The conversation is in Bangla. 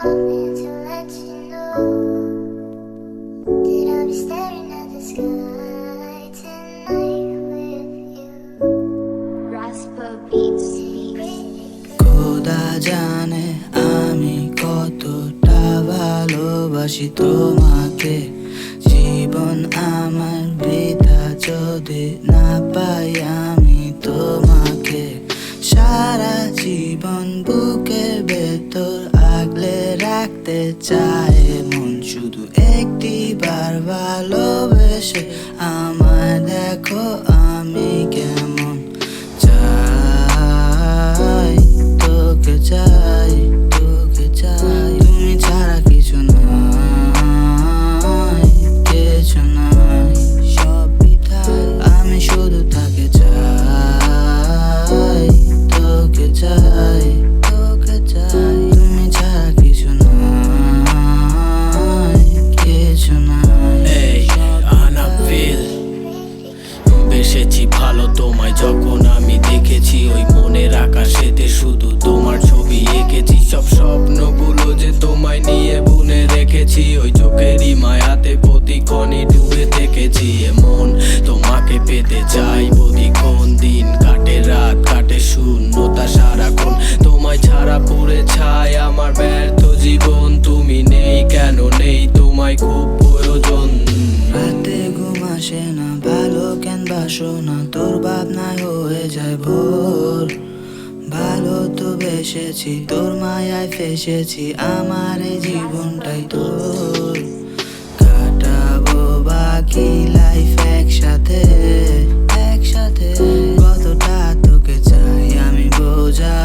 called me to let you know that I'll be staring at the sky tonight with you. Rasper Beats. খোদা জানে আমি কতটা ভালোবাসি তোমাকে। জীবন আমার বৃথা যদি না পাই আমি তোমাকে। সারা জীবন বুকের ভেতর আগলে রাখতে চায় মন। শুধু একটিবার ভালোবেসে আমায় দেখো আমি কেমন। চাই তোকে চাই, তোকে চাই, তুমি ছাড়া কিছু নাই, কিছু নাই, সব বৃথাই। আমি শুধু তাকে চাই, তোকে চাই, তোকে চাই, তুমি ছাড়া কিছু নাই, কিছু নাই। আনাফিল বেসেছি ভালো তোমায় যখন আমি দেখেছি ওই মনের আকাশেতে শুধু তোমার ছবি এঁকেছি। সব স্বপ্নগুলো যে তোমায় নিয়ে বুনে রেখেছি ওই চোখেরই মায়াতে প্রতিক্ষণই ডুবে থেকেছি। এমন তোমাকে পেতে চাই প্রতিক্ষণ, দিন কাটে রাত কাটে শূন্যতা সারাক্ষণ। তোমায় ছাড়া পুড়ে ছাই আমার ব্যর্থ জীবন। তুমি নেই কেন নেই তোমায় খুব প্রয়োজন। রাতে ঘুম আসে না, ভালো কেন বাসো না, তোর ভাবনায় হয়ে যায় ভোর। ভালো তো বেসেছি, তোর মায়ায় ফেসেছি, আমার এই জীবনটাই তোর। কাটাবো বাকি লাইফ একসাথে, একসাথে। কতটা তোকে চাই আমি বোঝা